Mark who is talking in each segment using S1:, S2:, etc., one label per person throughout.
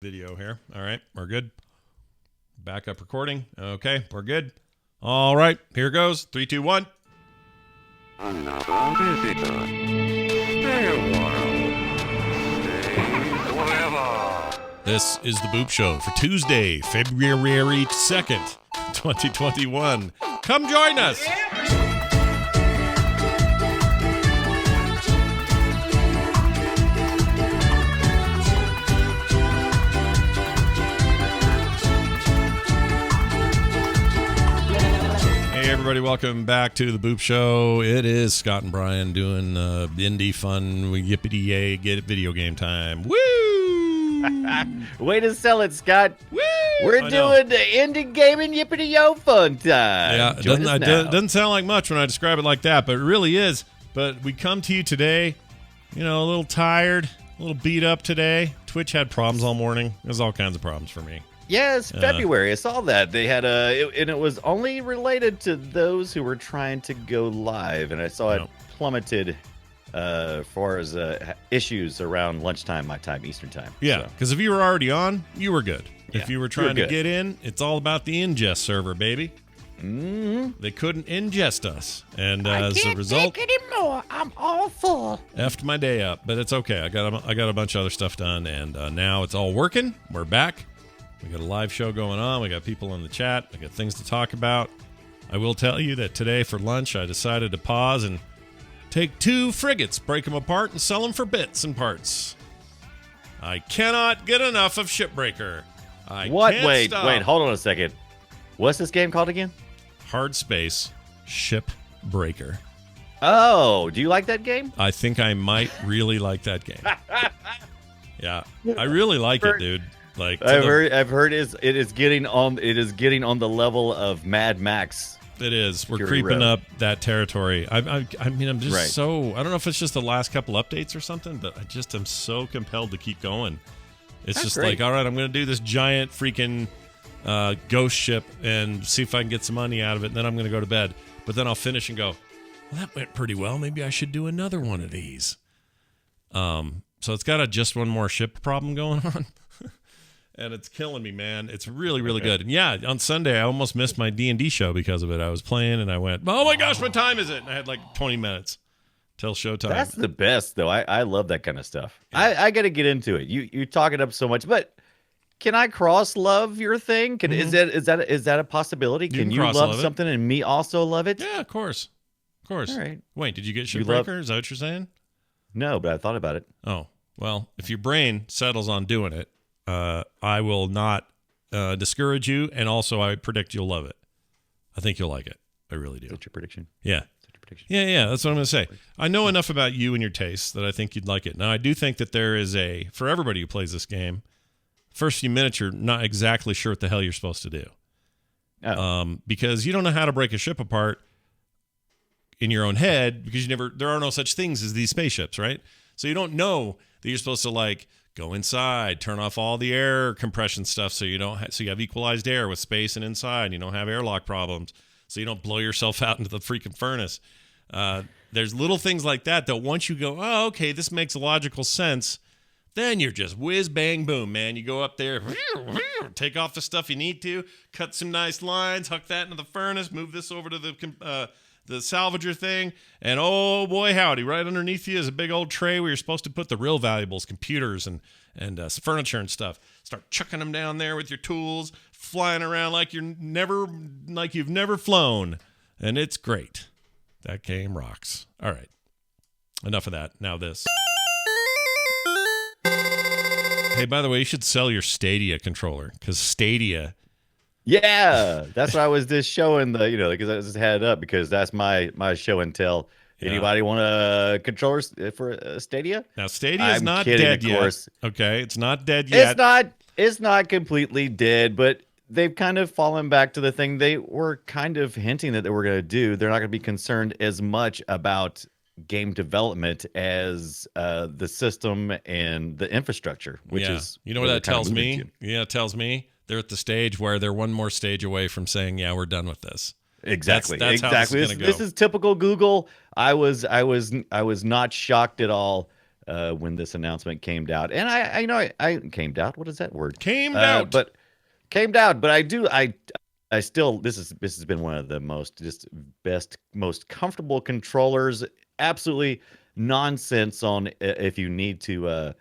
S1: Video here. All right, we're good. Backup recording. Okay, we're good. All right, here goes. 3, 2, 1.
S2: Another visitor. Stay a while. Stay forever.
S1: This is the Boop Show for Tuesday, February 2nd, 2021. Come join us. Hey everybody, welcome back to the Boop Show. It is Scott and Brian doing indie fun, yippity yay, get it video game time. Woo!
S3: Way to sell it, Scott.
S1: Woo!
S3: We're doing the indie gaming yippity yo fun time.
S1: Yeah, it doesn't sound like much when I describe it like that, but it really is. But we come to you today, a little tired, a little beat up today. Twitch had problems all morning. There's all kinds of problems for me.
S3: Yeah, it's February. I saw that. They had and it was only related to those who were trying to go live, and I saw it plummeted as far as issues around lunchtime, my time, Eastern time.
S1: Yeah, because if you were already on, you were good.
S3: Yeah,
S1: if you were trying to get in, it's all about the ingest server, baby.
S3: Mm-hmm.
S1: They couldn't ingest us, and
S4: I
S1: as a
S4: can't
S1: result,
S4: take anymore. I'm all full.
S1: effed my day up. But it's okay. I got a bunch of other stuff done, and now it's all working. We're back. We got a live show going on. We got people in the chat. I got things to talk about. I will tell you that today for lunch, I decided to pause and take 2 frigates, break them apart, and sell them for bits and parts. I cannot get enough of Shipbreaker.
S3: Wait, hold on a second. What's this game called again?
S1: Hard Space Shipbreaker.
S3: Oh, do you like that game?
S1: I think I might really like that game. Yeah, I really like it, dude. Like
S3: I've heard it is getting on the level of Mad Max.
S1: It is. We're
S3: Fury
S1: creeping
S3: Road.
S1: up that territory. I mean, I'm just
S3: Right.
S1: so. I don't know if it's just the last couple updates or something, but I just am so compelled to keep going. It's
S3: That's
S1: just
S3: great.
S1: like, all right, I'm going to do this giant freaking ghost ship and see if I can get some money out of it. And then I'm going to go to bed. But then I'll finish and go, well, that went pretty well. Maybe I should do another one of these. So it's got a just one more ship problem going on. And it's killing me, man. It's really, really good. And yeah, on Sunday, I almost missed my D&D show because of it. I was playing, and I went, oh, my gosh, what time is it? And I had like 20 minutes till showtime.
S3: That's the best, though. I love that kind of stuff. Yeah. I got to get into it. You talk it up so much, but can I cross love your thing? Is that a possibility? Can you love something and me also love it?
S1: Yeah, of course. Of course.
S3: All right.
S1: Wait, did you get Shipbreaker? Is that what you're saying?
S3: No, but I thought about it.
S1: Oh, well, if your brain settles on doing it, I will not discourage you, and also I predict you'll love it. I think you'll like it. I really do.
S3: Is that your prediction?
S1: Yeah. Yeah, that's what I'm going to say. I know enough about you and your tastes that I think you'd like it. Now, I do think that there is for everybody who plays this game, first few minutes you're not exactly sure what the hell you're supposed to do.
S3: Oh.
S1: Because you don't know how to break a ship apart in your own head because there are no such things as these spaceships, right? So you don't know that you're supposed to go inside, turn off all the air compression stuff so you have equalized air with space and inside, and you don't have airlock problems, so you don't blow yourself out into the freaking furnace. There's little things like that once you go, oh, okay, this makes logical sense, then you're just whiz, bang, boom, man. You go up there, take off the stuff you need to, cut some nice lines, huck that into the furnace, move this over to the salvager thing, and oh boy howdy, right underneath you is a big old tray where you're supposed to put the real valuables, computers and furniture and stuff. Start chucking them down there with your tools, flying around like you've never flown, and it's great. That game rocks. All right, enough of that. Now this. Hey, by the way, you should sell your Stadia controller, because Stadia.
S3: Yeah, that's what I was just showing because I just had it up because that's my show and tell.
S1: Yeah.
S3: Anybody want a controller for Stadia?
S1: Now, Stadia is not dead yet. Okay, it's not dead yet.
S3: It's not completely dead, but they've kind of fallen back to the thing they were kind of hinting that they were going to do. They're not going to be concerned as much about game development as the system and the infrastructure, which is
S1: what that tells me. Yeah, it tells me they're at the stage where they're one more stage away from saying, "Yeah, we're done with this."
S3: Exactly.
S1: That's how
S3: exactly.
S1: This is gonna
S3: this is typical Google. I was not shocked at all when this announcement came out, and I came out. What is that word?
S1: Came out.
S3: But came out. But I still this has been one of the most comfortable controllers. Absolutely nonsense on if you need to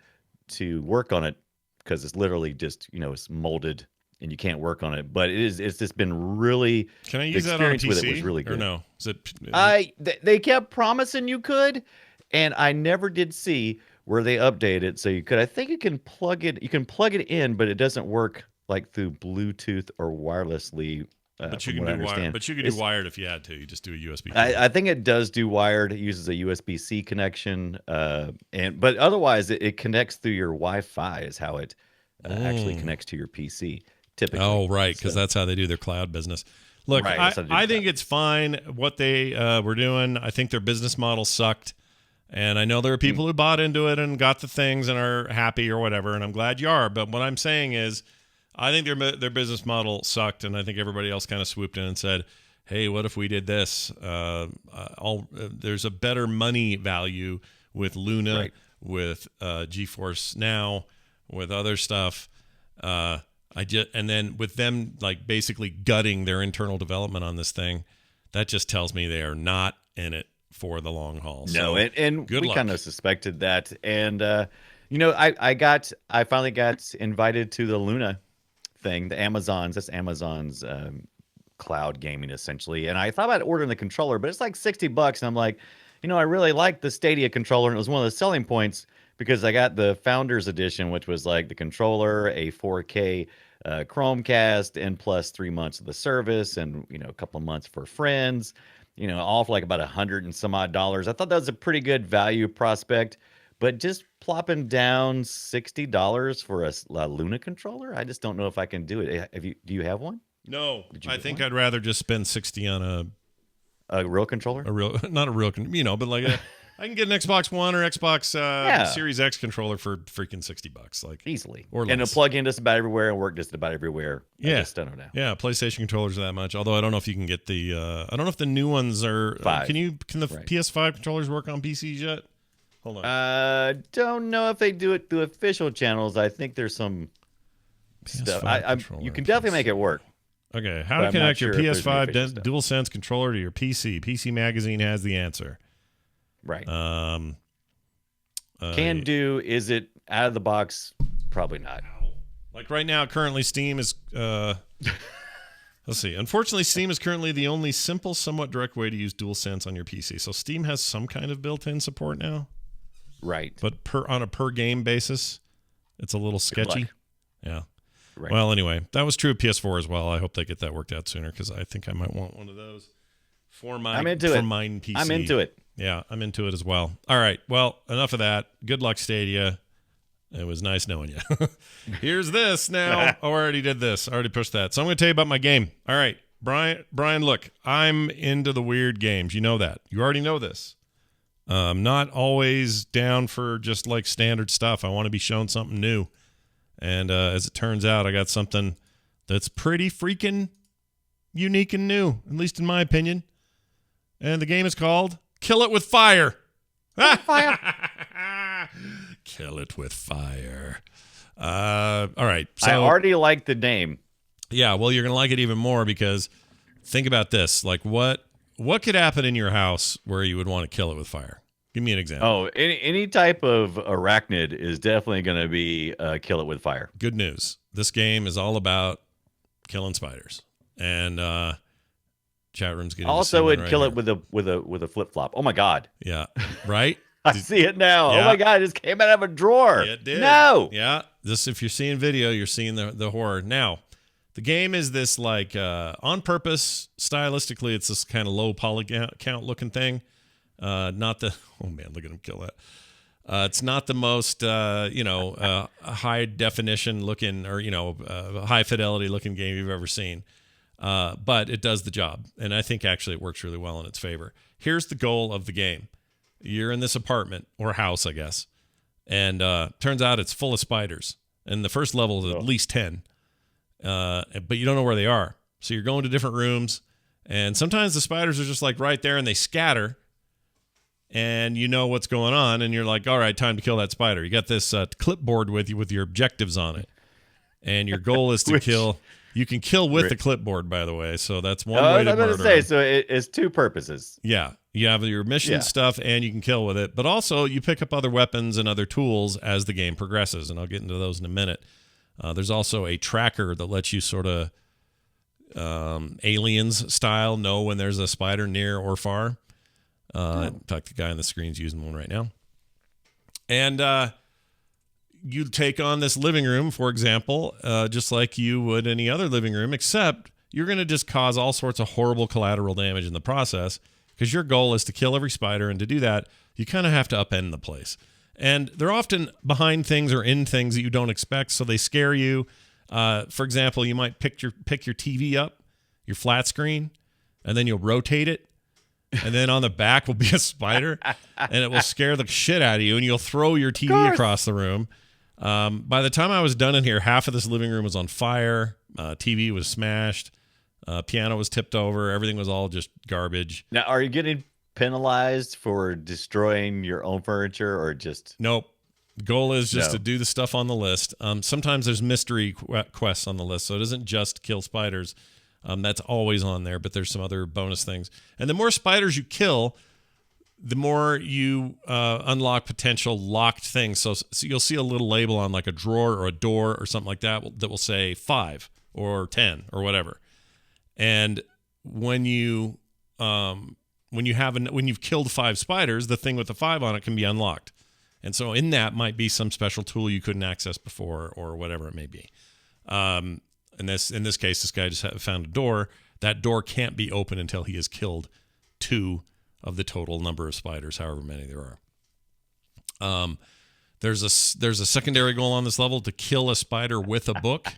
S3: work on it, because it's literally just it's molded and you can't work on it. But it's just been really.
S1: Can I use that on a PC?
S3: With it was really good.
S1: Or no? Is it?
S3: They kept promising you could, and I never did see where they updated it so you could. I think you can plug it in, but it doesn't work like through Bluetooth or wirelessly.
S1: But you can do wired. But you can do wired if you had to. You just do a USB.
S3: I think it does do wired. It uses a USB-C connection, but otherwise it connects through your Wi-Fi. Is how it actually connects to your PC typically.
S1: Oh, right, because that's how they do their cloud business. Look, right, I think it's fine what they were doing. I think their business model sucked, and I know there are people who bought into it and got the things and are happy or whatever, and I'm glad you are. But what I'm saying is, I think their business model sucked, and I think everybody else kind of swooped in and said, hey, what if we did this? There's a better money value with Luna, right, with GeForce Now, with other stuff. And then with them like basically gutting their internal development on this thing, that just tells me they are not in it for the long haul.
S3: No,
S1: so,
S3: and we kind of suspected that. And I finally got invited to the Luna thing, that's Amazon's cloud gaming essentially. And I thought about ordering the controller, but it's like $60, and I'm like, I really like the Stadia controller, and it was one of the selling points because I got the Founders Edition, which was like the controller, a 4K Chromecast, and plus 3 months of the service, and a couple of months for friends, all for like about $100 and some odd. I thought that was a pretty good value prospect. But just plopping down $60 for a Luna controller, I just don't know if I can do it. Do you have one?
S1: No, I think I'd rather just spend $60 on
S3: a real controller.
S1: Not a real, but like I can get an Xbox One or Xbox Series X controller for freaking $60, like
S3: easily,
S1: or less.
S3: And it'll plug in just about everywhere and work just about everywhere.
S1: Yeah,
S3: I just don't know.
S1: Yeah, PlayStation controllers are that much. Although I don't know if you can get the. I don't know if the new ones are. Can the PS5 controllers work on PCs yet? Hold on.
S3: Don't know if they do it through official channels. I think there's some stuff. You can definitely make it work.
S1: Okay, how to connect your PS5 DualSense controller to your PC? PC Magazine has the answer.
S3: Right. Can do. Is it out of the box? Probably not.
S1: Like right now, currently Steam is. Let's see. Unfortunately, Steam is currently the only simple, somewhat direct way to use DualSense on your PC. So Steam has some kind of built-in support now.
S3: Right.
S1: But on a per game basis, it's a little sketchy. Yeah.
S3: Right.
S1: Well, anyway, that was true of PS4 as well. I hope they get that worked out sooner because I think I might want one of those for my mine PC.
S3: I'm into it.
S1: Yeah, I'm into it as well. All right. Well, enough of that. Good luck, Stadia. It was nice knowing you. Here's this now. Oh, I already did this. I already pushed that. So I'm going to tell you about my game. All right. Brian, look, I'm into the weird games. You know that. You already know this. Not always down for just like standard stuff. I want to be shown something new. And as it turns out, I got something that's pretty freaking unique and new, at least in my opinion. And the game is called Kill It With Fire.
S4: Fire.
S1: Kill It With Fire. All right. So,
S3: I already like the name.
S1: Yeah, well, you're going to like it even more because think about this. Like what could happen in your house where you would want to kill it with fire? Give me an example.
S3: Oh, any type of arachnid is definitely going to be kill it with fire.
S1: Good news. This game is all about killing spiders. And chat room's getting
S3: also would
S1: right
S3: kill
S1: here.
S3: it with a flip flop. Oh my god.
S1: Yeah. Right?
S3: I see it now.
S1: Yeah.
S3: Oh my god, it just came out of a drawer.
S1: It did.
S3: No.
S1: Yeah. This, if you're seeing video, you're seeing the horror. Now, the game is this like on purpose, stylistically, it's this kind of low polygon count looking thing. Not the oh man, look at him kill that. It's not the most high definition looking or high fidelity looking game you've ever seen. But it does the job, and I think actually it works really well in its favor. Here's the goal of the game. You're in this apartment or house, I guess, and turns out it's full of spiders. And the first level is at least 10, but you don't know where they are. So you're going to different rooms, and sometimes the spiders are just like right there, and they scatter. and you know what's going on, and you're like, all right, time to kill that spider. You got this clipboard with you with your objectives on it, and your goal is to kill. You can kill with the clipboard, by the way, so that's one way to murder. I was going to say,
S3: so it's two purposes.
S1: Yeah, you have your mission stuff, and you can kill with it, but also you pick up other weapons and other tools as the game progresses, and I'll get into those in a minute. There's also a tracker that lets you sort of aliens style know when there's a spider near or far. In fact, the guy on the screen's using one right now. And you take on this living room, for example, just like you would any other living room, except you're going to just cause all sorts of horrible collateral damage in the process, because your goal is to kill every spider, and to do that, you kind of have to upend the place. And they're often behind things or in things that you don't expect, so they scare you. For example, you might pick your TV up, your flat screen, and then you'll rotate it, and then on the back will be a spider, and it will scare the shit out of you, and you'll throw your TV across the room. By the time I was done in here, half of this living room was on fire, TV was smashed, piano was tipped over, everything was all just garbage.
S3: Now, are you getting penalized for destroying your own furniture, or just...
S1: Nope. Goal is just to do the stuff on the list. Sometimes there's mystery quests on the list, so it isn't just kill spiders. That's always on there, but there's some other bonus things. And the more spiders you kill, the more you unlock potential locked things. So you'll see a little label on like a drawer or a door or something like that that will say 5 or 10 or whatever. And when you've killed 5 spiders, the thing with the 5 on it can be unlocked. And so in that might be some special tool you couldn't access before, or whatever it may be. In this case, this guy just found a door. That door can't be open until he has killed 2 of the total number of spiders, however many there are. There's a secondary goal on this level to kill a spider with a book,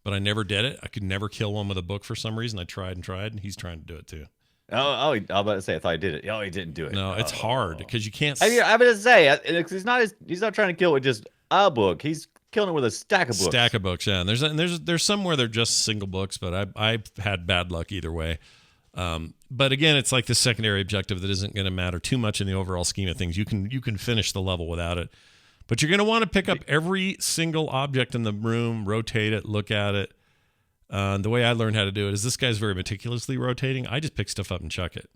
S1: but I never did it. I could never kill one with a book for some reason. I tried, and he's trying to do it too.
S3: I was about to say, I thought I did it. Oh, he didn't do it.
S1: No, it's hard because you can't.
S3: I was going to say, he's not trying to kill it with just a book. He's killing it with a stack of books.
S1: Stack of books, yeah. And there's some where they're just single books, but I've had bad luck either way. But again, it's like the secondary objective that isn't going to matter too much in the overall scheme of things. You can finish the level without it, but you're going to want to pick up every single object in the room, rotate it, look at it. The way I learned how to do it is this guy's very meticulously rotating. I just pick stuff up and chuck it.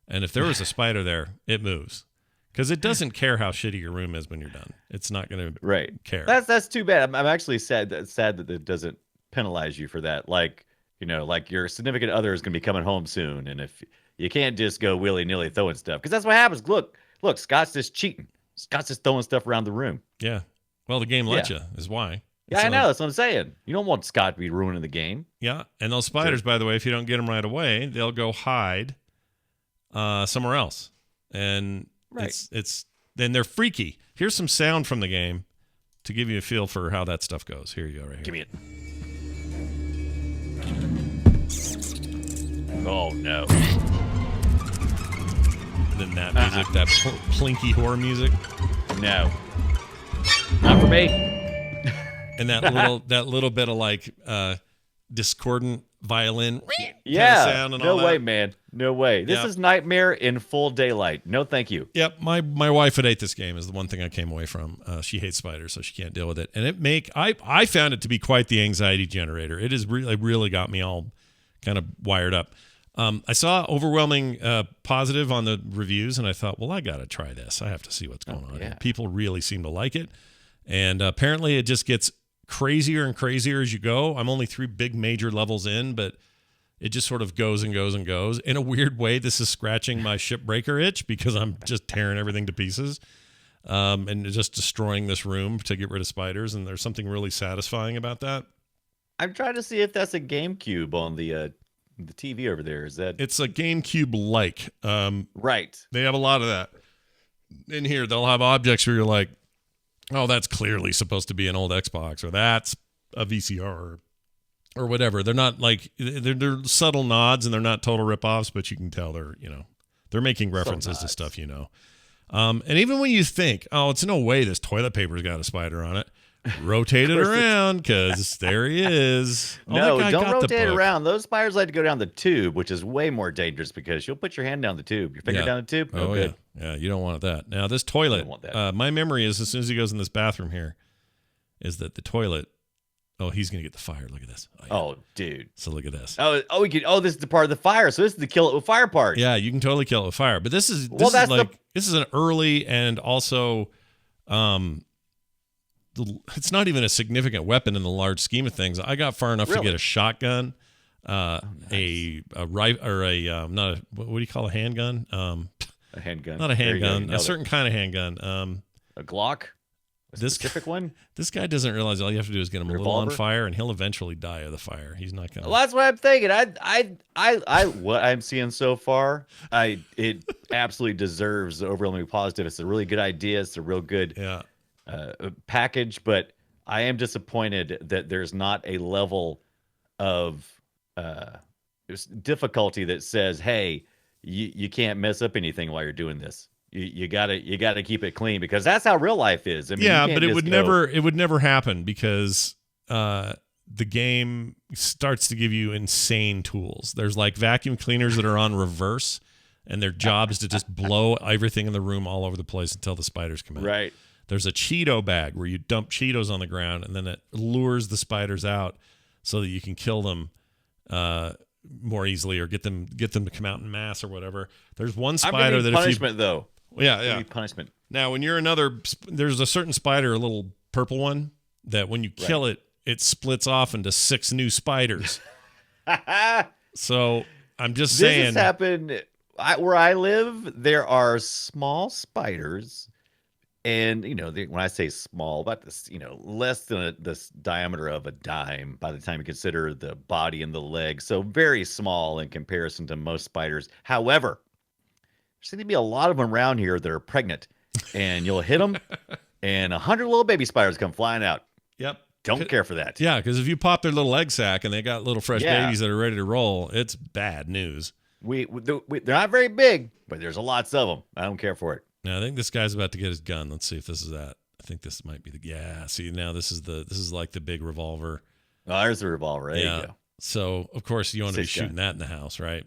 S1: And if there was a spider there, it moves. Because it doesn't care how shitty your room is when you're done. It's not going to care.
S3: That's too bad. I'm actually sad that it doesn't penalize you for that. Like your significant other is going to be coming home soon. And if you can't just go willy-nilly throwing stuff. Because that's what happens. Look, Scott's just cheating. Scott's just throwing stuff around the room.
S1: Yeah. Well, the game lets you, is why.
S3: Yeah, I know. That's what I'm saying. You don't want Scott to be ruining the game.
S1: Yeah, and those spiders, by the way, if you don't get them right away, they'll go hide somewhere else, and then they're freaky. Here's some sound from the game to give you a feel for how that stuff goes. Here you go, right here.
S3: Give me it. Oh no!
S1: And then that music, that plinky horror music.
S3: No, not for me.
S1: And that little bit of like discordant violin sound and
S3: no
S1: all that.
S3: Way, man. No way. This is Nightmare in full daylight. No, thank you.
S1: Yep. My wife would hate this game is the one thing I came away from. She hates spiders, so she can't deal with it. And I found it to be quite the anxiety generator. It has really got me all kind of wired up. I saw overwhelming positive on the reviews, and I thought, well, I got to try this. I have to see what's going on. Yeah. People really seem to like it. And apparently it just gets crazier and crazier as you go. I'm only 3 big major levels in, but it just sort of goes and goes and goes. In a weird way, this is scratching my shipbreaker itch because I'm just tearing everything to pieces and just destroying this room to get rid of spiders. And there's something really satisfying about that.
S3: I'm trying to see if that's a GameCube on the TV over there. Is that?
S1: It's a GameCube-like.
S3: Right.
S1: They have a lot of that. In here, they'll have objects where you're like, oh, that's clearly supposed to be an old Xbox, or that's a VCR, or whatever. They're not like they're subtle nods, and they're not total ripoffs, but you can tell they're making references to stuff, And even when you think, oh, it's no way this toilet paper's got a spider on it, rotate it
S3: course
S1: around because there he is. Oh,
S3: No,
S1: that guy
S3: don't
S1: got the
S3: rotate
S1: book.
S3: around. Those spiders like to go down the tube, which is way more dangerous because you'll put your hand down the tube, your finger
S1: Yeah.
S3: down the tube. No
S1: Oh,
S3: good.
S1: yeah. You don't want that. Now, this toilet,
S3: don't want that.
S1: my memory is as soon as he goes in this bathroom here, is that the toilet, he's going to get the fire. Look at this. Yeah.
S3: Oh, dude.
S1: So look at this.
S3: We could. Oh, this is the part of the fire. So this is the kill it with fire part.
S1: Yeah, you can totally kill it with fire. But this is this is an early and also it's not even a significant weapon in the large scheme of things. I got far enough to get a shotgun,
S3: nice.
S1: a rifle, or not a, what do you call a handgun?
S3: A handgun.
S1: Not a handgun, a
S3: it.
S1: certain kind of handgun.
S3: A Glock. A
S1: This
S3: specific one.
S1: This guy doesn't realize all you have to do is get him a little on
S3: Revolver?
S1: fire, and he'll eventually die of the fire. He's not gonna.
S3: Well, that's what I'm thinking. I what I'm seeing so far, it absolutely deserves the overwhelmingly positive. It's a really good idea. It's a real good
S1: Yeah.
S3: package, but I am disappointed that there's not a level of difficulty that says, "Hey, you can't mess up anything while you're doing this. You gotta keep it clean," because that's how real life is. I mean,
S1: Yeah,
S3: you can't
S1: but it
S3: just
S1: would never happen because the game starts to give you insane tools. There's like vacuum cleaners that are on reverse, and their job is to just blow everything in the room all over the place until the spiders come out.
S3: Right.
S1: There's a Cheeto bag where you dump Cheetos on the ground, and then it lures the spiders out so that you can kill them more easily or get them to come out in mass or whatever. There's one spider that
S3: punishment though.
S1: Yeah.
S3: Punishment.
S1: Now, when you're there's a certain spider, a little purple one, that when you kill it, it splits off into 6 new spiders. So I'm just
S3: This
S1: saying.
S3: has happened where I live. There are small spiders, and when I say small, about this, less than this diameter of a dime. By the time you consider the body and the legs, so very small in comparison to most spiders. However, there seem to be a lot of them around here that are pregnant, and you'll hit them, and 100 little baby spiders come flying out.
S1: Yep.
S3: Don't care for that.
S1: Yeah, because if you pop their little egg sac and they got little fresh
S3: Yeah.
S1: babies that are ready to roll, it's bad news.
S3: They're not very big, but there's lots of them. I don't care for it.
S1: Now, I think this guy's about to get his gun. Let's see if this is that. I think this might be see, now this is like the big revolver.
S3: Oh, there's the revolver. There you go.
S1: So, of course, you want to be
S3: 6 gun.
S1: shooting that in the house, right?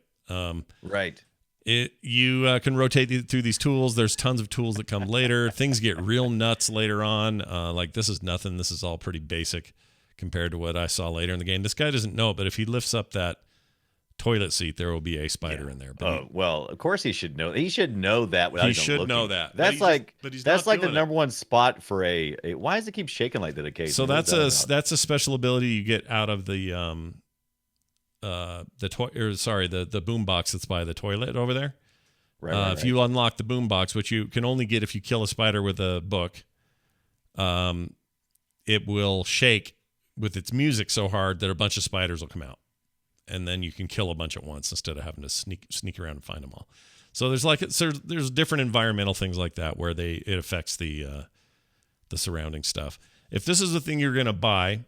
S3: Right.
S1: You can rotate through these tools. There's tons of tools that come later. Things get real nuts later on. Like this is nothing. This is all pretty basic compared to what I saw later in the game. This guy doesn't know it, but if he lifts up that toilet seat, there will be a spider in there. But
S3: Well, of course he should know. He should know that. Without
S1: he
S3: even
S1: should
S3: looking.
S1: know that.
S3: That's
S1: but he's not
S3: the
S1: doing it.
S3: number one spot for a. Why does it keep shaking like that occasionally?
S1: So
S3: What is that about?
S1: that's a special ability you get out of the boom box that's by the toilet over there.
S3: Right.
S1: If you unlock the boom box, which you can only get if you kill a spider with a book, it will shake with its music so hard that a bunch of spiders will come out, and then you can kill a bunch at once instead of having to sneak around and find them all. So there's different environmental things like that where it affects the surrounding stuff. If this is the thing you're gonna buy,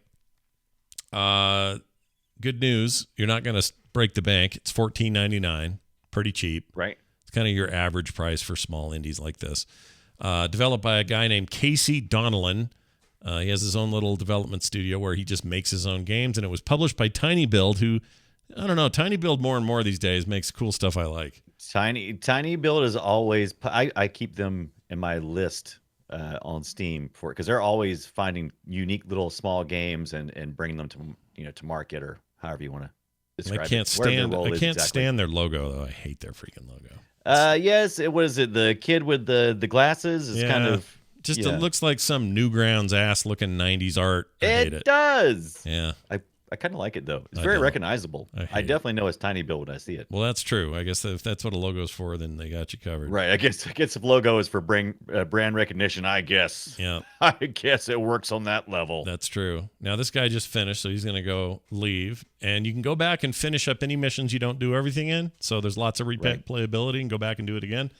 S1: good news, you're not gonna break the bank. It's $14.99, pretty cheap.
S3: Right.
S1: It's kind of your average price for small indies like this. Developed by a guy named Casey Donnellan. He has his own little development studio where he just makes his own games, and it was published by Tiny Build, who, I don't know, Tiny Build more and more these days makes cool stuff I like.
S3: Tiny Build is always. I keep them in my list on Steam because they're always finding unique little small games and bringing them to market or however you want to describe
S1: I can't
S3: it. Whatever their role is exactly.
S1: stand their logo though. I hate their freaking logo.
S3: Yes, it was it the kid with the glasses is kind of
S1: just it looks like some Newgrounds ass looking 90s art. I hate it.
S3: Does.
S1: Yeah.
S3: I kind of like it though. It's
S1: I
S3: very
S1: don't.
S3: recognizable.
S1: I hate
S3: I definitely know it's Tiny Build when I see it.
S1: Well, that's true. I guess if that's what a logo's for, then they got you covered.
S3: Right. I guess if logo is for brand recognition, I guess.
S1: Yeah.
S3: I guess it works on that level.
S1: That's true. Now this guy just finished, so he's going to go leave, and you can go back and finish up any missions you don't do everything in. So there's lots of replayability, and go back and do it again.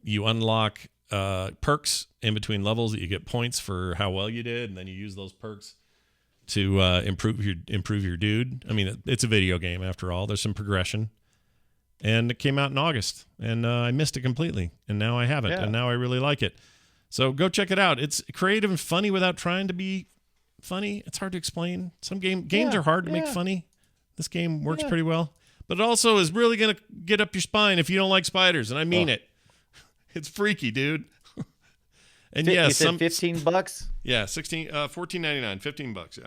S1: You unlock perks in between levels that you get points for how well you did, and then you use those perks to improve your dude. I mean, it's a video game after all. There's some progression, and it came out in August, and I missed it completely, and now I have it, and now I really like it. So go check it out. It's creative and funny without trying to be funny. It's hard to explain. Some games are hard to make funny. This game works pretty well. But it also is really going to get up your spine if you don't like spiders, and I mean it. It's freaky, dude. And
S3: you said $15?
S1: Yeah, $14.99, $15, yeah.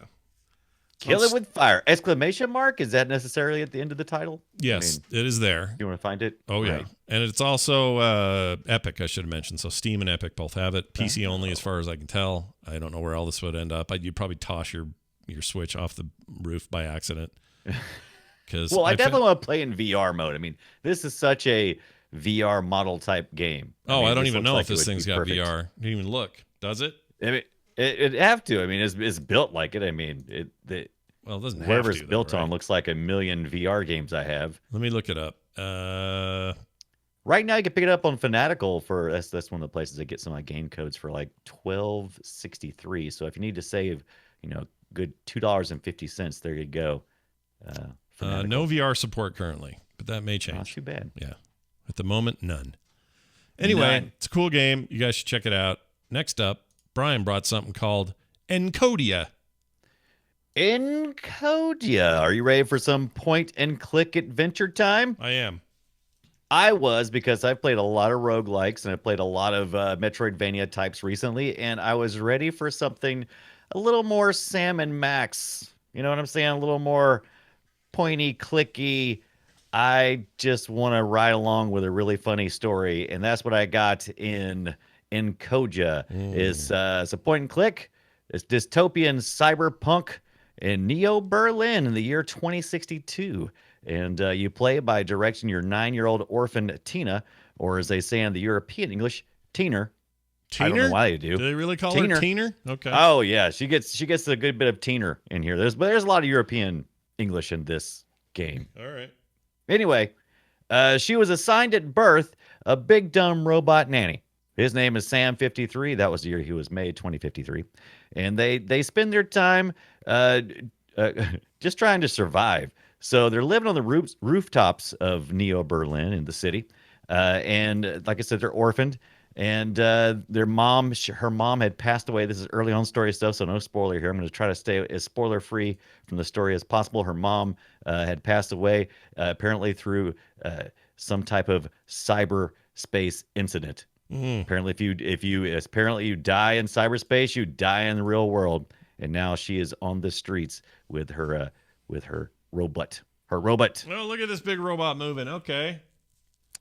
S3: Kill it with fire! Exclamation mark! Is that necessarily at the end of the title?
S1: Yes, it is there.
S3: You want to find it?
S1: Oh, yeah.
S3: Right.
S1: And it's also Epic, I should have mentioned. So Steam and Epic both have it. PC only, as far as I can tell. I don't know where all this would end up. You'd probably toss your Switch off the roof by accident.
S3: Well, I definitely want to play in VR mode. I mean, this is such a VR model type game.
S1: I don't even know if this thing's got VR. You didn't even look. Does it?
S3: I mean, it'd have to. I mean, it's built like it. I mean, it
S1: doesn't have
S3: whatever's
S1: to, though,
S3: built
S1: right?
S3: on looks like a million VR games I have.
S1: Let me look it up.
S3: Right now, you can pick it up on Fanatical for that's one of the places that get some game codes for like $12.63. So if you need to save, good $2.50, there you go.
S1: No VR support currently, but that may change.
S3: Not too bad.
S1: Yeah. At the moment, none. Anyway, It's a cool game. You guys should check it out. Next up, Brian brought something called Encodia.
S3: Encodia. Are you ready for some point and click adventure time?
S1: I am.
S3: I was, because I've played a lot of roguelikes and I've played a lot of Metroidvania types recently, and I was ready for something a little more Sam and Max. You know what I'm saying? A little more pointy, clicky. I just want to ride along with a really funny story, and that's what I got in Koja. It's a point and click. It's dystopian cyberpunk in Neo Berlin in the year 2062. And you play by directing your 9-year-old orphan Tina, or as they say in the European English, Teener. I don't know why they do.
S1: Do they really call
S3: Teener.
S1: her Teener? Okay.
S3: Oh yeah, she gets a good bit of Teener in here. There's a lot of European English in this game.
S1: All right.
S3: Anyway, she was assigned at birth a big dumb robot nanny. His name is Sam 53. That was the year he was made, 2053. And they spend their time just trying to survive. So they're living on the rooftops of Neo Berlin in the city. And like I said, they're orphaned. And her mom had passed away. This is early on story stuff, so no spoiler here. I'm going to try to stay as spoiler free from the story as possible. Her mom had passed away apparently through some type of cyberspace incident. Apparently, if you die in cyberspace, you die in the real world. And now she is on the streets with her robot. Her robot.
S1: Oh, look at this big robot moving. Okay.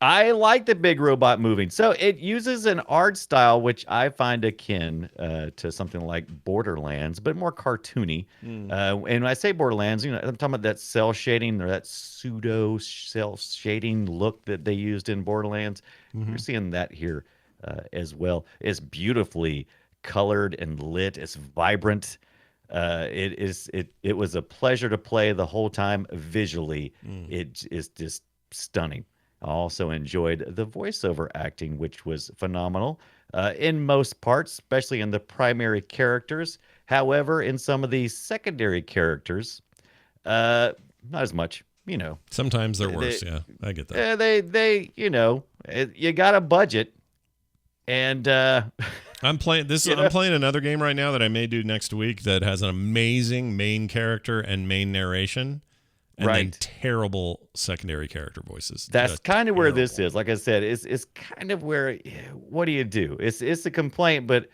S3: I like the big robot moving. So it uses an art style which I find akin to something like Borderlands, but more cartoony. And when I say Borderlands, I'm talking about that cell shading or that pseudo cell shading look that they used in Borderlands. You're seeing that here as well. It's beautifully colored and lit. It's vibrant. It was a pleasure to play the whole time. Visually, it is just stunning. I also enjoyed the voiceover acting, which was phenomenal in most parts, especially in the primary characters. However, in some of the secondary characters, not as much.
S1: Sometimes they're worse. Yeah, I get that.
S3: They you got a budget, and
S1: I'm playing this. I'm playing another game right now that I may do next week that has an amazing main character and main narration. And then terrible secondary character voices.
S3: That's kind of where this is. Like I said, it's kind of where, what do you do? It's a complaint, but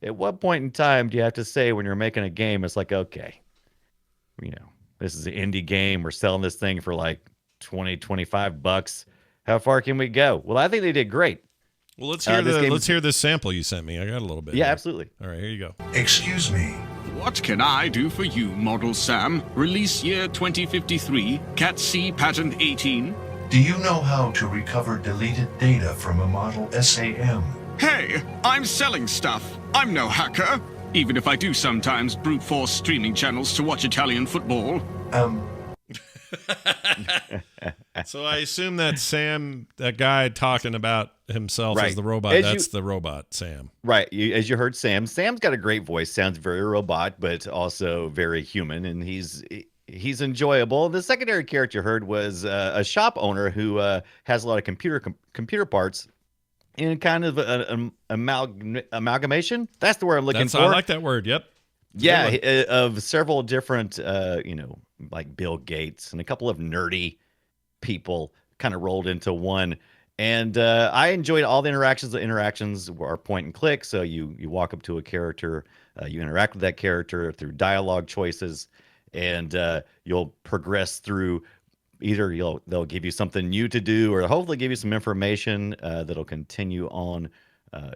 S3: at what point in time do you have to say when you're making a game, it's like, okay, this is an indie game. We're selling this thing for like $20-$25. How far can we go? Well, I think they did great.
S1: Well, let's hear this sample you sent me. I got a little bit.
S3: Yeah, absolutely.
S1: All right, here you go.
S5: Excuse me.
S6: What can I do for you, Model Sam? Release year 2053, Cat C patent 18.
S5: Do you know how to recover deleted data from a Model SAM?
S6: Hey, I'm selling stuff. I'm no hacker. Even if I do sometimes brute force streaming channels to watch Italian football.
S1: So I assume that Sam, that guy talking about himself as the robot, that's the robot, Sam.
S3: Right. As you heard, Sam's got a great voice. Sounds very robot, but also very human, and he's enjoyable. The secondary character you heard was a shop owner who has a lot of computer parts, in kind of an amalgamation. That's the word I'm looking for.
S1: I like that word. Yep.
S3: Yeah, of several different, like Bill Gates and a couple of nerdy people kind of rolled into one. And I enjoyed all the interactions. The interactions are point and click. So you walk up to a character, you interact with that character through dialogue choices, and you'll progress through. Either they'll give you something new to do, or hopefully give you some information that'll continue on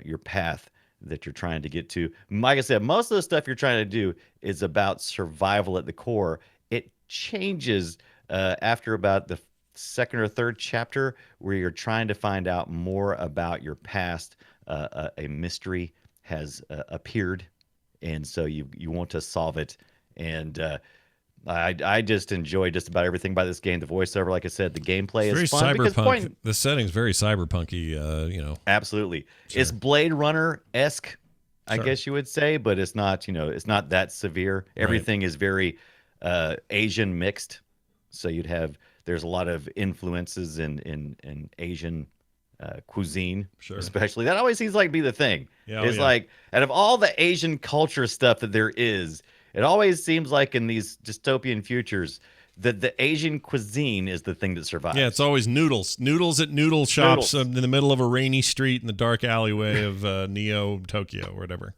S3: your path that you're trying to get to. Like I said, most of the stuff you're trying to do is about survival at the core. It changes after about the second or third chapter, where you're trying to find out more about your past. A mystery has appeared, and so you want to solve it. And I just enjoy just about everything by this game. The voiceover, like I said, the gameplay is fun.
S1: Cyberpunk. The setting's very cyberpunky.
S3: Absolutely.
S1: Sure.
S3: It's Blade Runner-esque, I
S1: Sure.
S3: guess you would say, but it's not. It's not that severe. Everything is very Asian mixed. So there's a lot of influences in Asian cuisine,
S1: Sure.
S3: especially. That always seems like to be the thing.
S1: Yeah,
S3: It's
S1: yeah.
S3: like, out of all the Asian culture stuff that there is, it always seems like in these dystopian futures that the Asian cuisine is the thing that survives.
S1: Yeah, it's always noodles. Noodles at noodle shops
S3: Noodles.
S1: in the middle of a rainy street in the dark alleyway of Neo Tokyo or whatever.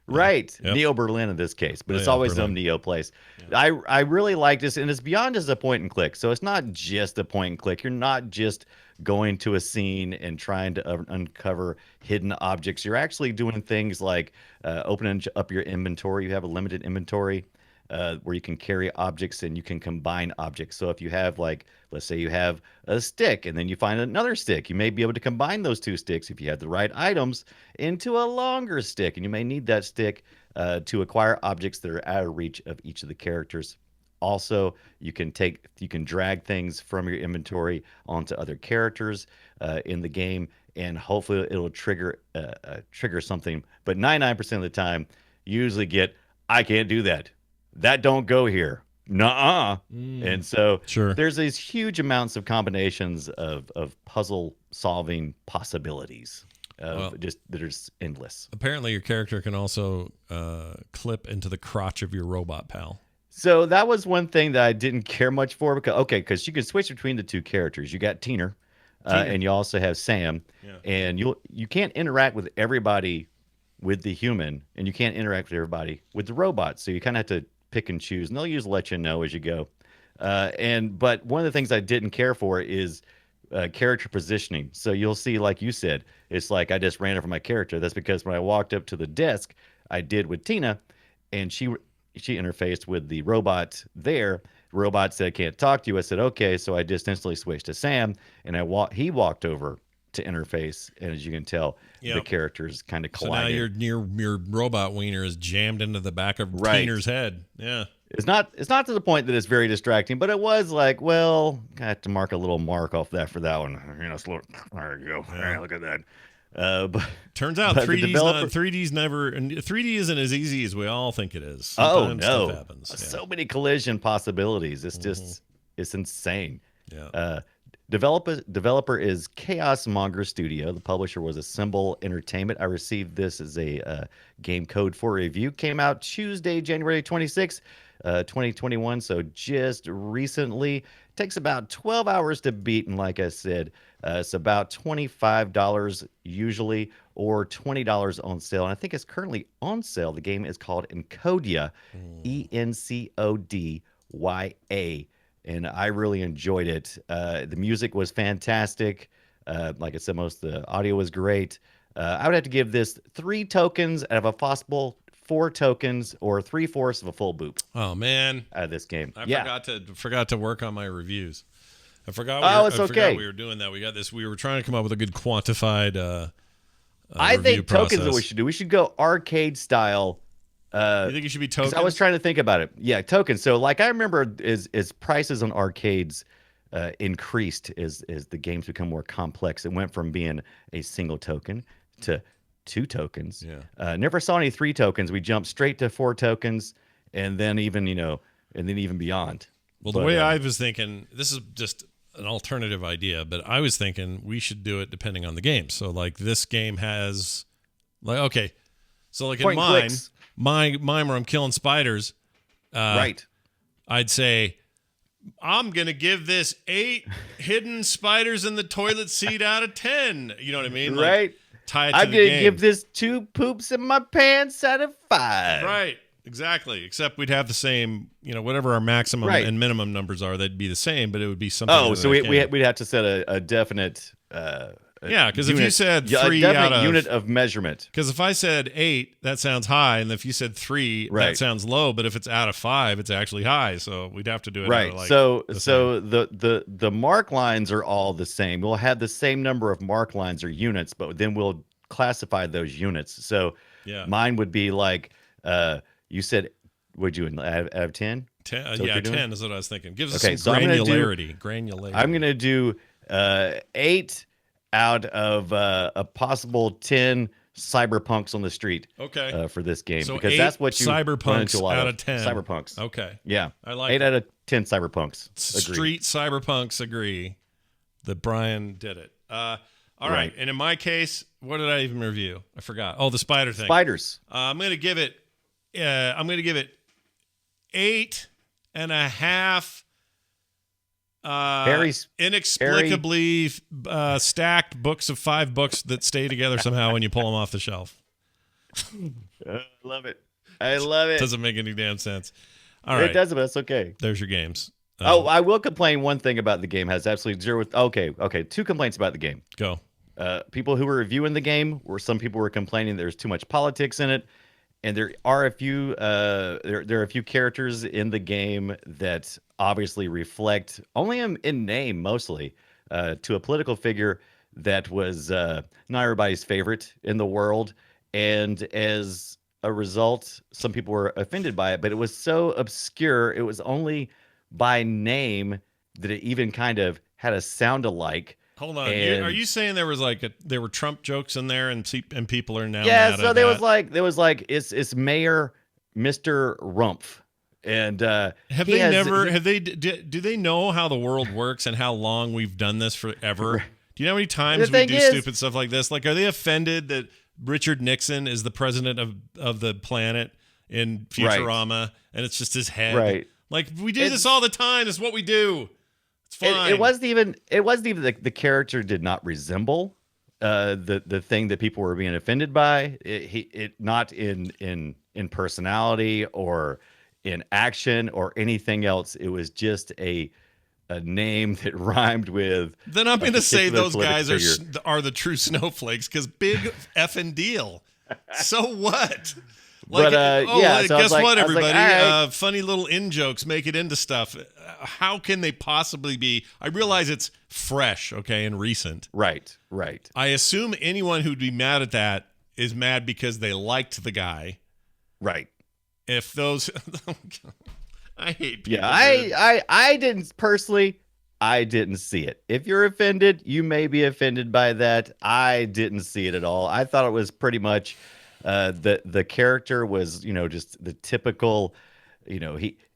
S3: Right.
S1: Yep.
S3: Neo Berlin in this case, but
S1: Oh,
S3: it's
S1: yeah,
S3: always
S1: Berlin.
S3: some Neo place. I really like this, and it's beyond just a point and click. So it's not just a point and click. You're not just going to a scene and trying to uncover hidden objects. You're actually doing things like opening up your inventory. You have a limited inventory where you can carry objects and you can combine objects. So if you have, like, let's say you have a stick and then you find another stick, you may be able to combine those two sticks if you have the right items into a longer stick. And you may need that stick to acquire objects that are out of reach of each of the characters. Also, you can drag things from your inventory onto other characters in the game, and hopefully it'll trigger something. But 99% of the time, you usually get, I can't do that. That don't go here. Nuh-uh. And so
S1: Sure.
S3: there's these huge amounts of combinations of puzzle solving possibilities that are just endless.
S1: Apparently, your character can also clip into the crotch of your robot pal.
S3: So that was one thing that I didn't care much for because you can switch between the two characters. You got Tina. And you also have Sam.
S1: Yeah.
S3: And you can't interact with everybody with the human, and you can't interact with everybody with the robot. So you kind of have to pick and choose, and they'll usually let you know as you go. But one of the things I didn't care for is character positioning. So you'll see, like you said, it's like I just ran over my character. That's because when I walked up to the desk, I did with Tina, and she interfaced with the robot there. The robot said, "Can't talk to you." I said, "Okay." So I just instantly switched to Sam, and he walked over to interface, and as you can tell, the
S1: Yep.
S3: characters kind of
S1: So now
S3: collided.
S1: your robot wiener is jammed into the back of
S3: Right.
S1: Tina's head. Yeah.
S3: It's not to the point that it's very distracting, but it was like, well, I have to mark a little mark off that for that one. Slow. There you go.
S1: Yeah.
S3: Look at that. But
S1: Turns out
S3: but the
S1: 3D's
S3: developer-
S1: 3D's never, and 3D isn't as easy as we all think it is.
S3: oh
S1: Sometimes
S3: no,
S1: stuff happens. Yeah.
S3: so many collision possibilities. It's just it's insane.
S1: Yeah.
S3: Developer is Chaos Monger Studio. The publisher was Assemble Entertainment. I received this as a game code for review. Came out Tuesday, January 26th, 2021. So just recently. Takes about 12 hours to beat. And like I said, it's about $25 usually, or $20 on sale. And I think it's currently on sale. The game is called Encodya, Encodya. And I really enjoyed it. The music was fantastic. Like I said, most of the audio was great. I would have to give this 3 tokens out of a possible 4 tokens, or 3/4 of a full boop
S1: Oh man,
S3: out of this game.
S1: I
S3: Yeah.
S1: forgot to work on my reviews. I forgot.
S3: It's
S1: I
S3: okay.
S1: forgot we were doing that. We got this. We were trying to come up with a good quantified.
S3: I
S1: review
S3: think tokens is what we
S1: process.
S3: should do. We should go arcade style.
S1: You think it should be
S3: 'Cause
S1: tokens?
S3: I was trying to think about it. Yeah, tokens. So like I remember as prices on arcades increased as the games become more complex. It went from being a single token to 2 tokens.
S1: Yeah.
S3: Never saw any 3 tokens. We jumped straight to 4 tokens, and then even beyond.
S1: Well, the way I was thinking, this is just an alternative idea, but I was thinking we should do it depending on the game. So like this game has like, okay. So like
S3: Point
S1: in
S3: and clicks.
S1: mine where I'm killing spiders.
S3: Right.
S1: I'd say I'm going to give this 8 hidden spiders in the toilet seat out of 10. You know what I mean? Like,
S3: Right.
S1: tie it to
S3: I'm
S1: the
S3: gonna
S1: game.
S3: give this 2 poops in my pants out of 5.
S1: Right. Exactly. Except we'd have the same, whatever our maximum
S3: Right.
S1: and minimum numbers are, they'd be the same, but it would be something.
S3: Oh,
S1: in
S3: so
S1: that game.
S3: we'd have to set a definite.
S1: Yeah, because if you said
S3: a
S1: 3
S3: definite
S1: out of
S3: unit of measurement.
S1: because if I said 8, that sounds high, and if you said 3,
S3: Right.
S1: that sounds low. But if it's out of 5, it's actually high. So we'd have to do it.
S3: Right.
S1: Out of, like,
S3: so
S1: the
S3: so the mark lines are all the same. We'll have the same number of mark lines or units, but then we'll classify those units. So
S1: Yeah.
S3: mine would be like you said. Would you out of 10?
S1: 10,
S3: what
S1: yeah,
S3: you're doing?
S1: 10 is what I was thinking. Gives us
S3: Okay,
S1: some
S3: so I'm gonna do-
S1: granularity.
S3: I'm gonna do 8 out of a possible 10 cyberpunks on the street.
S1: Okay.
S3: For this game,
S1: So
S3: because
S1: 8
S3: that's what you run
S1: cyberpunks
S3: into a lot
S1: out of 10.
S3: Cyberpunks.
S1: Okay.
S3: Yeah,
S1: I like
S3: 8 out of 10 cyberpunks. Agreed.
S1: Street cyberpunks agree that Brian did it. All right.
S3: Right.
S1: And in my case, what did I even review? I forgot. Oh, the spider thing.
S3: Spiders.
S1: I'm gonna give it 8.5.
S3: Very
S1: Inexplicably stacked books of 5 books that stay together somehow when you pull them off the shelf.
S3: I love it. I love it.
S1: Doesn't make any damn sense. All right.
S3: It doesn't, but that's okay.
S1: There's your games.
S3: I will complain. One thing about the game has absolutely zero. Okay. 2 complaints about the game.
S1: Go.
S3: People who were reviewing the game, some people were complaining there's too much politics in it, and there are a few there are a few characters in the game that obviously reflect only in name mostly to a political figure that was not everybody's favorite in the world, and as a result, some people were offended by it. But it was so obscure; it was only by name that it even kind of had a sound alike.
S1: Hold on.
S3: And-
S1: Are you saying there was there were Trump jokes in there and people are now
S3: Yeah,
S1: mad
S3: so
S1: at
S3: there
S1: that?
S3: was like it's Mayor Mr. Rumpf, and
S1: Have
S3: he
S1: they
S3: has-
S1: never?
S3: he-
S1: Have they? Do they know how the world works and how long we've done this forever? Do you know how many times
S3: The
S1: we
S3: thing
S1: do
S3: is-
S1: stupid stuff like this? Like, are they offended that Richard Nixon is the president of the planet in Futurama, and it's just his head?
S3: Right.
S1: Like, we do this all the time. It's what we do. It's fine.
S3: It wasn't even the character did not resemble the thing that people were being offended by. It not in personality or in action or anything else. It was just a name that rhymed with.
S1: Then I'm going to say
S3: particular
S1: those guys are the true snowflakes because big effing deal. So what? Like,
S3: But, yeah, so I
S1: guess
S3: was like-
S1: what,
S3: I was like,
S1: everybody?
S3: all right.
S1: Funny little in jokes make it into stuff. How can they possibly be? I realize it's fresh, okay, and recent.
S3: Right.
S1: I assume anyone who'd be mad at that is mad because they liked the guy.
S3: Right.
S1: If those, I hate people.
S3: Yeah,
S1: dude.
S3: I didn't personally. I didn't see it. If you're offended, you may be offended by that. I didn't see it at all. I thought it was pretty much the character was, just the typical,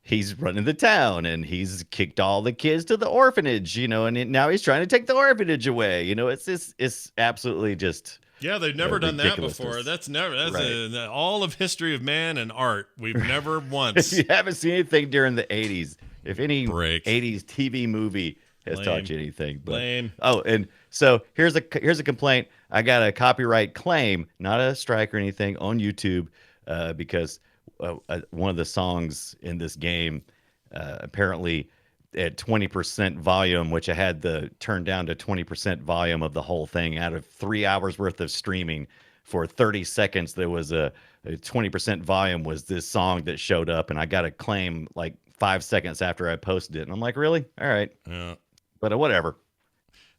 S3: he's running the town and he's kicked all the kids to the orphanage, and now he's trying to take the orphanage away. It's absolutely just.
S1: Yeah, they've never done that
S3: ridiculousness.
S1: before. That's
S3: Right.
S1: all of history of man and art. We've never once.
S3: You haven't seen anything during the 80s. If any
S1: Break.
S3: 80s TV movie has
S1: Lame.
S3: taught you anything. But,
S1: Lame.
S3: Oh, and so here's a complaint. I got a copyright claim, not a strike or anything, on YouTube because one of the songs in this game apparently at 20% volume, which I had turned down to 20% volume of the whole thing out of 3 hours worth of streaming. For 30 seconds, there was a 20% volume was this song that showed up, and I got a claim like 5 seconds after I posted it. And I'm like, really? All right.
S1: Yeah.
S3: But whatever.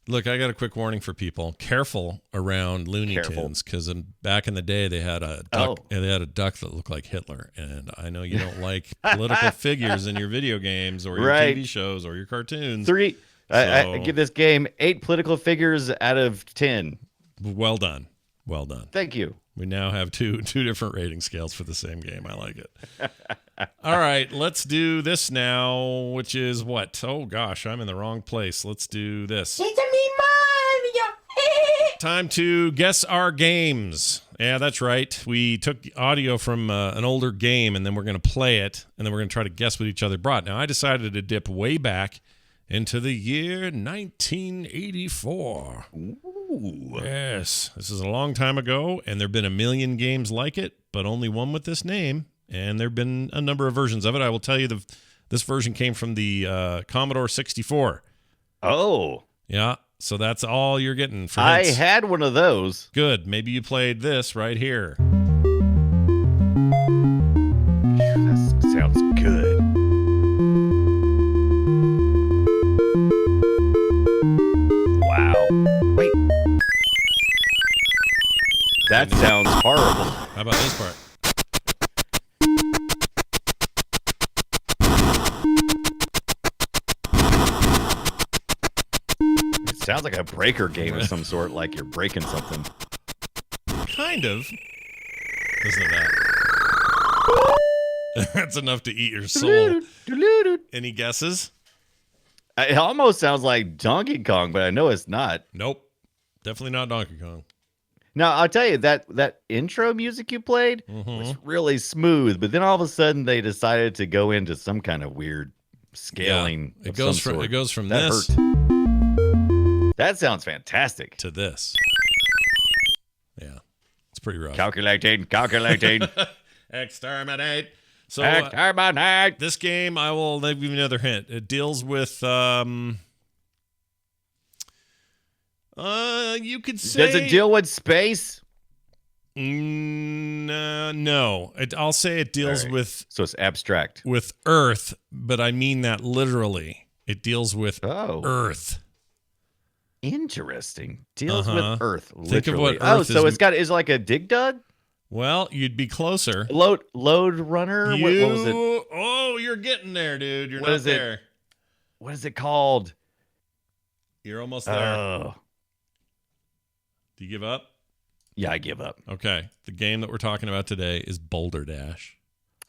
S1: Look, I got a quick warning for people. Careful around Looney
S3: Careful.
S1: Tunes, because back in the day they had a duck. And they had a duck that looked like Hitler. And I know you don't like political figures in your video games or your
S3: Right.
S1: TV shows or your cartoons.
S3: I
S1: So-
S3: give this game 8 political figures out of 10.
S1: Well done. Well done.
S3: Thank you.
S1: We now have two different rating scales for the same game. I like it. All right, let's do this now, which is what? Oh, gosh, I'm in the wrong place. Let's do this.
S4: It's a me Mario.
S1: Time to guess our games. Yeah, that's right. We took the audio from an older game, and then we're going to play it, and then we're going to try to guess what each other brought. Now, I decided to dip way back into the year 1984.
S3: Ooh.
S1: Yes, this is a long time ago, and there have been a million games like it, but only one with this name, and there have been a number of versions of it. I will tell you, this version came from the Commodore 64.
S3: Oh.
S1: Yeah, so that's all you're getting for
S3: I
S1: hints.
S3: had one of those.
S1: Good. Maybe you played this right here.
S3: That sounds good. Wow. Wait. That sounds horrible.
S1: How about this part?
S3: It sounds like a breaker game of some sort, like you're breaking something.
S1: Kind of. Listen to that. That's enough to eat your soul. Any guesses?
S3: It almost sounds like Donkey Kong, but I know it's not.
S1: Nope. Definitely not Donkey Kong.
S3: Now, I'll tell you, that intro music you played was really smooth, but then all of a sudden they decided to go into some kind of weird scaling.
S1: It
S3: of
S1: goes
S3: some
S1: from
S3: sort.
S1: it goes from
S3: That
S1: this
S3: hurt. That sounds fantastic.
S1: to this. Yeah. It's pretty rough.
S3: Calculating.
S1: Exterminate. So
S3: Exterminate.
S1: this game, I will give you another hint. It deals with you could say.
S3: Does it deal with space?
S1: No. I'll say it deals
S3: All right.
S1: with
S3: So it's abstract.
S1: Earth, but I mean that literally. It deals with
S3: Oh,
S1: Earth.
S3: interesting. Deals
S1: Uh-huh.
S3: with Earth. Literally.
S1: Think of what
S3: Oh,
S1: Earth
S3: so
S1: is-
S3: is it like a dig dug?
S1: Well, you'd be closer.
S3: Loadrunner? What was it?
S1: Oh, you're getting there, dude. You're
S3: What
S1: not
S3: is it?
S1: there.
S3: What is it called?
S1: You're almost there.
S3: Oh,
S1: Do you give up?
S3: yeah, I give up.
S1: Okay. The game that we're talking about today is Boulder Dash.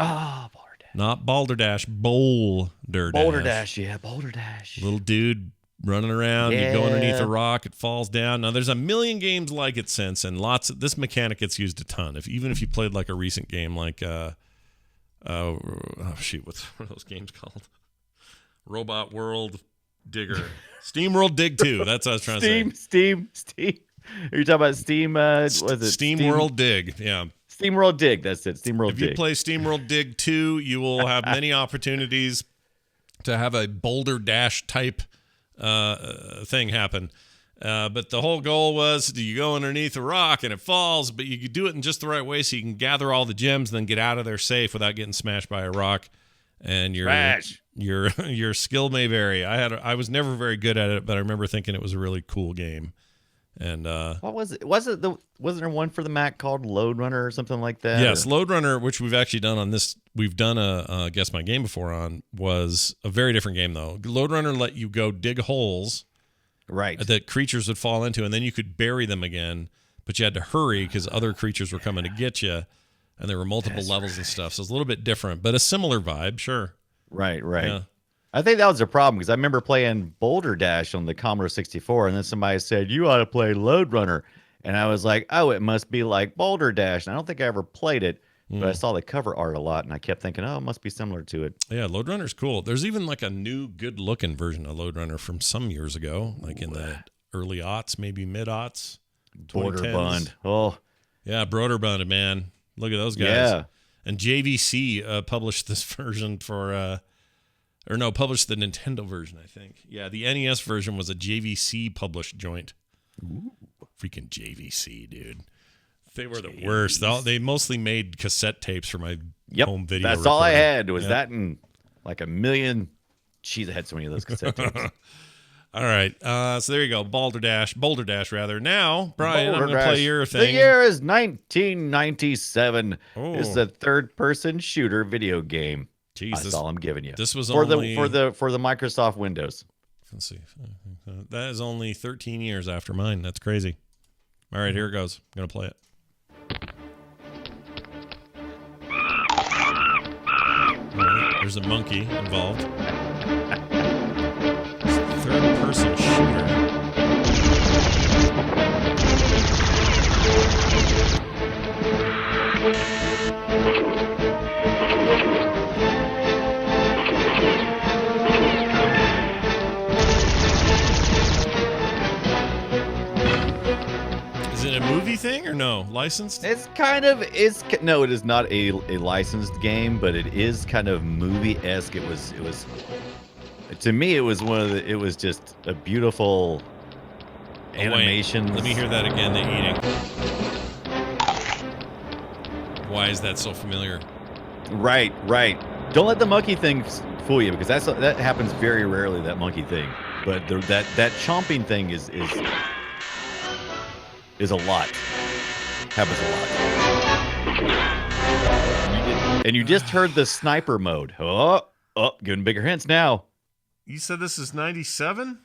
S3: Ah, Boulder Dash.
S1: Not Balder Dash, Boulder Dash.
S3: Boulder Dash, yeah, Boulder Dash.
S1: Little dude running around, you go underneath
S3: Yeah.
S1: a rock, it falls down. Now there's a million games like it since, and this mechanic gets used a ton. Even if you played like a recent game like what are those games called? Robot World Digger. Steam World Dig 2. That's what I was trying to say.
S3: Steam. Are you talking about Steam? Was it
S1: Steam World Dig. Yeah.
S3: Steam World Dig. That's it. Steam World
S1: If
S3: Dig.
S1: you play Steam World Dig 2, you will have many opportunities to have a Boulder Dash type thing happen. But the whole goal was you go underneath a rock and it falls, but you could do it in just the right way so you can gather all the gems and then get out of there safe without getting smashed by a rock. And your skill may vary. I was never very good at it, but I remember thinking it was a really cool game. And
S3: what was it? Wasn't there one for the Mac called Loadrunner or something like that?
S1: yes,
S3: Or-
S1: Loadrunner, which we've actually done on this, we've done a Guess My Game before on, was a very different game though. Loadrunner let you go dig holes
S3: Right.
S1: that creatures would fall into, and then you could bury them again, but you had to hurry because other creatures were coming to get you, and there were multiple levels and stuff. So it's a little bit different, but a similar vibe, sure.
S3: Right.
S1: Yeah.
S3: I think that was a problem because I remember playing Boulder Dash on the Commodore 64, and then somebody said, you ought to play Loadrunner. And I was like, oh, it must be like Boulder Dash. And I don't think I ever played it, but I saw the cover art a lot, and I kept thinking, oh, it must be similar to it.
S1: Yeah, Loadrunner's cool. There's even like a new good-looking version of Loadrunner from some years ago, like in the early aughts, maybe mid-aughts.
S3: Border
S1: 2010s.
S3: Bund. Oh,
S1: Yeah, Broderbund, man. Look at those guys.
S3: yeah.
S1: And JVC published this version published the Nintendo version, I think. Yeah, the NES version was a JVC published joint. Ooh. Freaking JVC, dude. They were the worst. They mostly made cassette tapes for my home video.
S3: That's all I
S1: recording.
S3: had was that and like a million. Jeez, I had so many of those cassette tapes.
S1: All right. So there you go. Boulder Dash rather. Now, Brian, I'm
S3: Boulder
S1: going to play
S3: Dash.
S1: your thing.
S3: The year is 1997.
S1: Oh.
S3: This is a third-person shooter video game.
S1: Jesus.
S3: That's all I'm giving you.
S1: This was
S3: for
S1: only...
S3: the Microsoft Windows.
S1: Let's see. That is only 13 years after mine. That's crazy. All right, here it goes. I'm going to play it. All right, there's a monkey involved. It's a third-person shooter. Is it a movie thing or no? Licensed?
S3: No, it is not a licensed game, but it is kind of movie-esque. It was to me, it was just a beautiful animation.
S1: Let me hear that again, the eating. Why is that so familiar?
S3: Right. Don't let the monkey thing fool you, because that happens very rarely, that monkey thing. But that chomping thing is a lot. Happens a lot. And you just heard the sniper mode. Oh, getting bigger hints now.
S1: You said this is 97?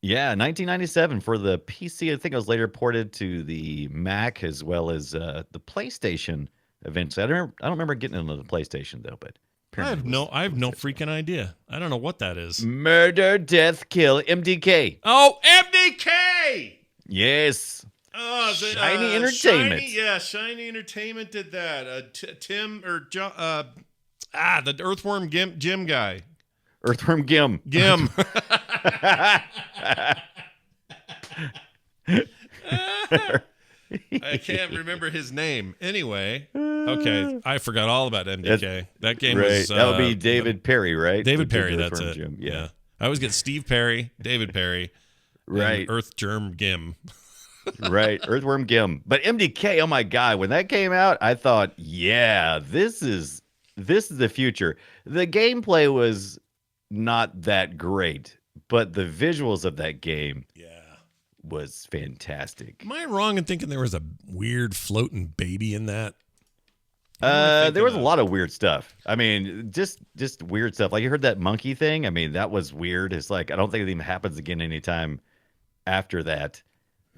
S3: Yeah, 1997 for the PC. I think it was later ported to the Mac as well as the PlayStation eventually. I don't remember getting into the PlayStation though, but
S1: I have no freaking idea. I don't know what that is.
S3: Murder, Death, Kill, MDK.
S1: Oh, MDK!
S3: Yes.
S1: Oh,
S3: Shiny Entertainment.
S1: Shiny Entertainment did that. Tim or John, the Earthworm Jim guy.
S3: Earthworm Gim.
S1: I can't remember his name. Anyway, okay, I forgot all about MDK. That game was
S3: that would be David Perry, right?
S1: David Perry, that's
S3: Earthworm
S1: it.
S3: Jim.
S1: Yeah. I always get Steve Perry, David Perry,
S3: Right.
S1: and Earthworm Gim.
S3: Right, Earthworm Gim. But MDK, oh my God, when that came out, I thought, yeah, this is the future. The gameplay was not that great, but the visuals of that game was fantastic.
S1: Am I wrong in thinking there was a weird floating baby in that?
S3: There was a lot of weird stuff. I mean, just weird stuff. Like you heard that monkey thing. I mean, that was weird. It's like I don't think it even happens again anytime after that.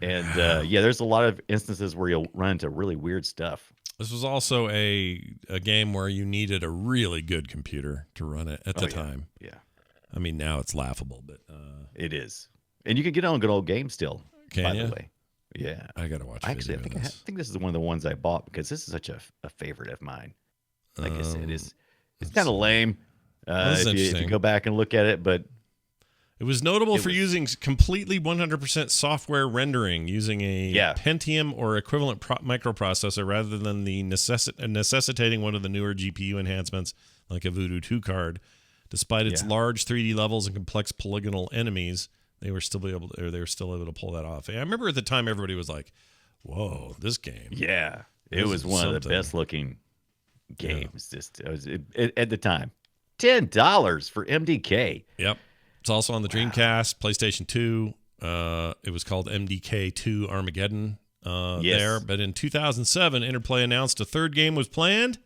S3: And there's a lot of instances where you'll run into really weird stuff.
S1: This was also a game where you needed a really good computer to run it at the time.
S3: Yeah.
S1: I mean, now it's laughable, but
S3: it is. And you can get on good old games still.
S1: Can you?
S3: By the way. Yeah.
S1: I gotta watch.
S3: Actually, I think this is one of the ones I bought because this is such a favorite of mine. Like I said, it's kind of lame if you go back and look at it, but
S1: it was notable for using completely 100% software rendering using a Pentium or equivalent microprocessor rather than the necessitating one of the newer GPU enhancements like a Voodoo 2 card. Despite its large 3D levels and complex polygonal enemies, they were still able to pull that off. I remember at the time everybody was like, "Whoa, this game!"
S3: Yeah, it was one of the best looking games. At the time, $10 for MDK.
S1: Yep. It's also on the Dreamcast, PlayStation 2. It was called MDK 2 Armageddon there. But in 2007, Interplay announced a third game was planned,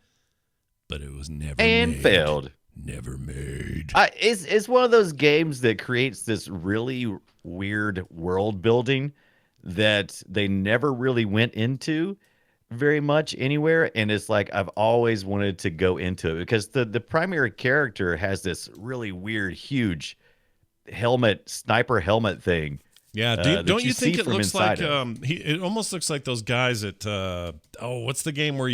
S1: but it was never made.
S3: Failed.
S1: Never made.
S3: It's one of those games that creates this really weird world building that they never really went into very much anywhere. And it's like I've always wanted to go into it because the primary character has this really weird, huge sniper helmet thing.
S1: Yeah, don't you think it looks like it almost looks like those guys at what's the game where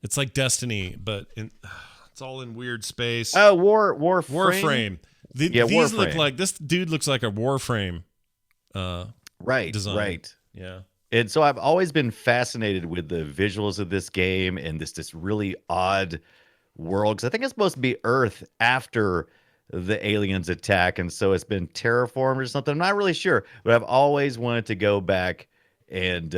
S1: it's like Destiny, but it's all in weird space.
S3: Oh, Warframe.
S1: Warframe. These
S3: Warframe.
S1: look like this dude looks like a Warframe design.
S3: Right.
S1: Yeah.
S3: And so I've always been fascinated with the visuals of this game and this really odd world, because I think it's supposed to be Earth after the aliens attack, and so it's been terraformed or something. I'm not really sure, but I've always wanted to go back and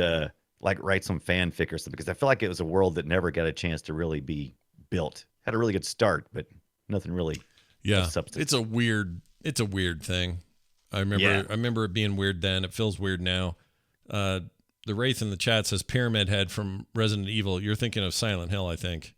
S3: write some fanfic or something, because I feel like it was a world that never got a chance to really be built. Had a really good start, but nothing really.
S1: Yeah,
S3: substance.
S1: It's a weird thing. I remember it being weird then. It feels weird now. The Wraith in the chat says Pyramid Head from Resident Evil. You're thinking of Silent Hill, I think.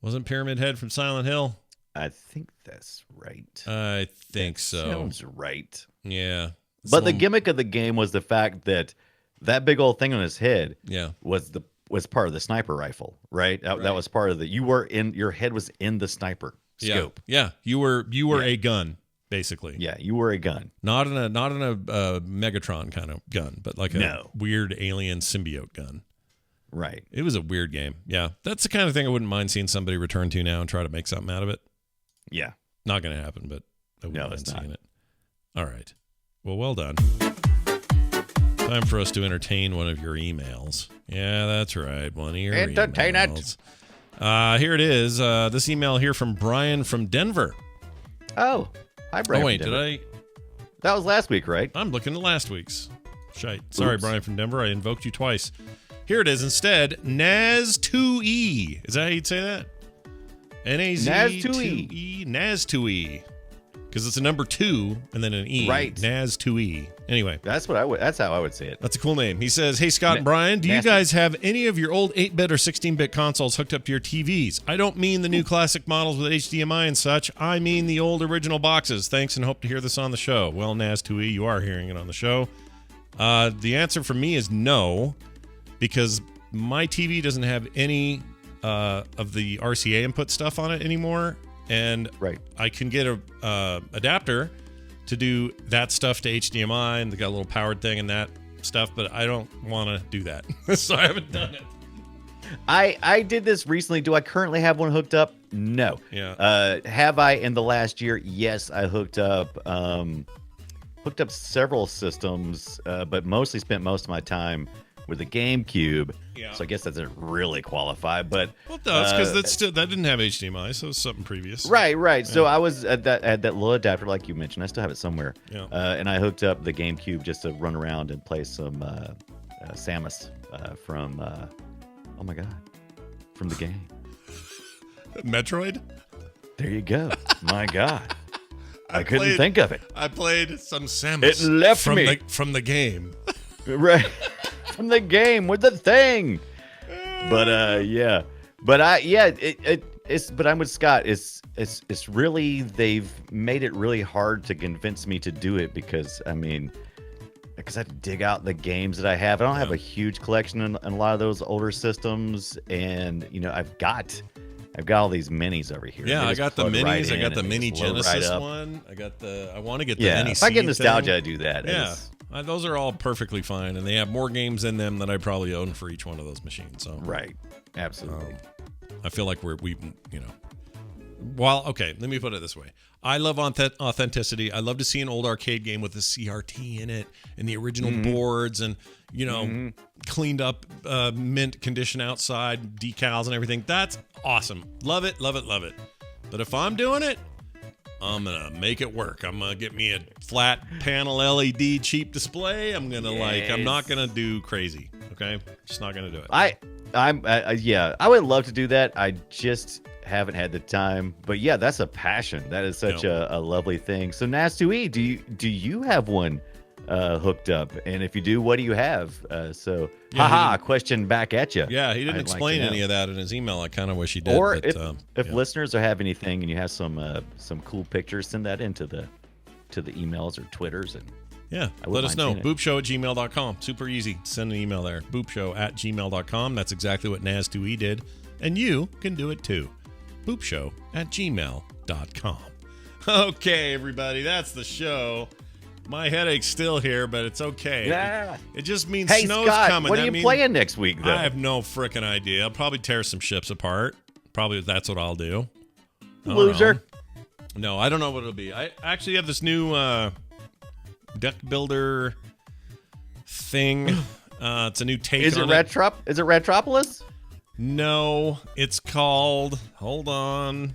S1: Wasn't Pyramid Head from Silent Hill?
S3: I think that's right.
S1: I think so.
S3: Sounds right.
S1: Yeah.
S3: But the gimmick of the game was the fact that that big old thing on his head
S1: Yeah.
S3: was part of the sniper rifle, right? That was part of the. Your head was in the sniper scope.
S1: Yeah. You were a gun, basically.
S3: Yeah, you were a gun.
S1: Not in a Megatron kind of gun, but like a weird alien symbiote gun.
S3: Right.
S1: It was a weird game. Yeah. That's the kind of thing I wouldn't mind seeing somebody return to now and try to make something out of it.
S3: Yeah.
S1: Not going to happen, but I wouldn't mind seeing it. All right. Well done. Time for us to entertain one of your emails. Yeah, that's right. One of your
S3: Entertain
S1: emails. Here it is. This email here from Brian from Denver.
S3: Oh, hi, Brian.
S1: Oh, wait,
S3: from Denver.
S1: did I?
S3: That was last week, right?
S1: I'm looking at last week's. Shite. Sorry,
S3: Oops.
S1: Brian from Denver. I invoked you twice. Here it is instead. NAZ2E. Is that how you'd say that? NAZ2E. NAZ2E. Because it's a number 2 and then an E.
S3: Right.
S1: NAZ2E. Anyway.
S3: That's how I would say it.
S1: That's a cool name. He says, hey, Scott and Brian, do you guys have any of your old 8-bit or 16-bit consoles hooked up to your TVs? I don't mean the new classic models with HDMI and such. I mean the old original boxes. Thanks and hope to hear this on the show. Well, NAZ2E, you are hearing it on the show. The answer for me is no, because my TV doesn't have any of the RCA input stuff on it anymore. And I can get a adapter to do that stuff to HDMI, and they got a little powered thing and that stuff, but I don't want to do that. So I haven't done it.
S3: I did this recently. Do I currently have one hooked up? No.
S1: Yeah.
S3: Have I in the last year? Yes, I hooked up several systems, but mostly spent most of my time with the GameCube.
S1: Yeah.
S3: So I guess that doesn't really qualify, but
S1: well, it does, because that didn't have HDMI, so it's something previous.
S3: Right. Yeah. So I was at that little adapter, like you mentioned. I still have it somewhere.
S1: Yeah.
S3: And I hooked up the GameCube just to run around and play some Samus from oh my god, from the game
S1: Metroid.
S3: There you go. My god. I couldn't think of it.
S1: I played some Samus.
S3: It left
S1: from
S3: me
S1: from the game.
S3: Right. From the game with the thing. But yeah. But but I'm with Scott. It's really, they've made it really hard to convince me to do it because I have to dig out the games that I have. I don't have a huge collection in a lot of those older systems, and I've got all these minis over here.
S1: Yeah, I got the minis.
S3: Right,
S1: I got the mini Genesis
S3: right
S1: one. I want to get the
S3: NEC. If I get nostalgia,
S1: thing.
S3: I do that.
S1: Yeah. Those are all perfectly fine, and they have more games in them than I probably own for each one of those machines. So
S3: right, absolutely.
S1: I feel like we Well, okay, let me put it this way. I love authenticity. I love to see an old arcade game with the CRT in it and the original boards and cleaned up mint condition outside decals and everything. That's awesome. Love it, love it, love it. But if I'm doing it, I'm going to make it work. I'm going to get me a flat panel LED cheap display. I'm going to I'm not going to do crazy. Okay? Just not going to do it.
S3: I would love to do that. I just haven't had the time. But yeah, that's a passion. That is such a lovely thing. So NAS2E, do you have one hooked up? And if you do, what do you have? Question back at you.
S1: Yeah, he didn't explain any of that in his email. I kind of wish he did.
S3: Or if listeners have anything and you have some cool pictures, send that into the emails or Twitters and
S1: let us know. Boopshow@gmail.com. Super easy. Send an email there. Boopshow@gmail.com. That's exactly what NAS2E did. And you can do it too. Boopshow@gmail.com. Okay, everybody. That's the show. My headache's still here, but it's okay.
S3: Yeah.
S1: It just means
S3: hey,
S1: snow's
S3: Scott,
S1: coming.
S3: What are you playing next week, though?
S1: I have no frickin' idea. I'll probably tear some ships apart. Probably that's what I'll do.
S3: Loser.
S1: No, I don't know what it'll be. I actually have this new deck builder thing. It's a new take
S3: Is it Retropolis?
S1: No, it's called... Hold on.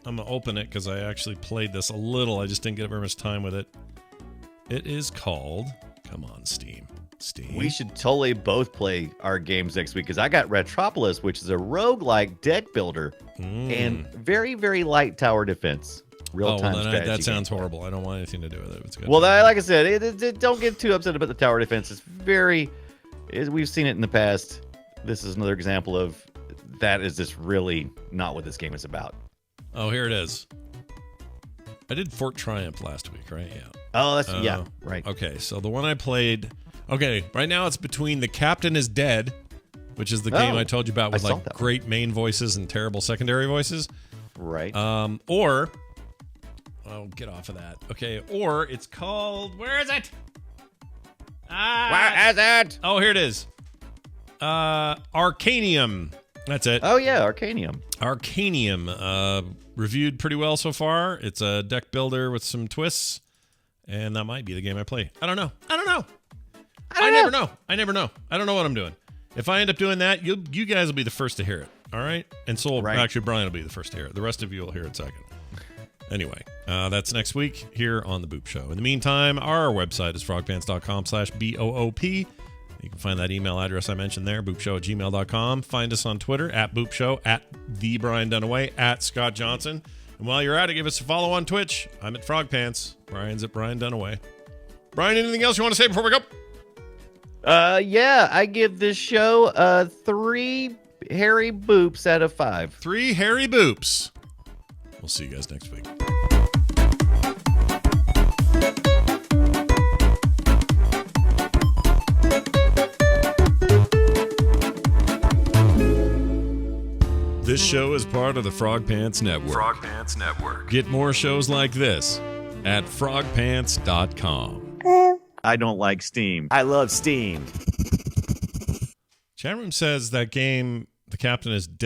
S1: I'm going to open it because I actually played this a little. I just didn't get very much time with it. It is called... Come on, Steam.
S3: We should totally both play our games next week because I got Retropolis, which is a roguelike deck builder and very, very light tower defense. Real-time strategy.
S1: That sounds horrible. I don't want anything to do with it. It's good.
S3: Well, like I said, don't get too upset about the tower defense. It's we've seen it in the past. This is another example of that is just really not what this game is about.
S1: Oh, here it is. I did Fort Triumph last week, right? Yeah.
S3: Oh, that's right.
S1: Okay, so the one I played... Okay, right now it's between The Captain is Dead, which is the game I told you about with
S3: I saw
S1: like
S3: that
S1: great main voices and terrible secondary voices.
S3: Right.
S1: Or, oh, get off of that. Okay, or it's called, where is it?
S3: Where is it?
S1: Oh, here it is. Arcanium. That's it.
S3: Oh, yeah, Arcanium.
S1: Arcanium. Reviewed pretty well so far. It's a deck builder with some twists, and that might be the game I play. I don't know. I never know. I don't know what I'm doing. If I end up doing that, you guys will be the first to hear it. All right? And so will, actually, Brian will be the first to hear it. The rest of you will hear it second. Anyway, that's next week here on The Boop Show. In the meantime, our website is frogpants.com/BOOP. You can find that email address I mentioned there, boopshow@gmail.com. Find us on Twitter, @BoopShow, @TheBrianDunaway, @ScottJohnson. And while you're at it, give us a follow on Twitch. I'm at Frogpants. Brian's at Brian Dunaway. Brian, anything else you want to say before we go?
S3: Yeah, I give this show 3 hairy boops out of 5.
S1: 3 hairy boops. We'll see you guys next week. This show is part of the Frog Pants Network.
S2: Frog Pants Network.
S1: Get more shows like this at frogpants.com.
S3: I don't like Steam. I love Steam.
S1: Chat room says that game, The Captain is Dead.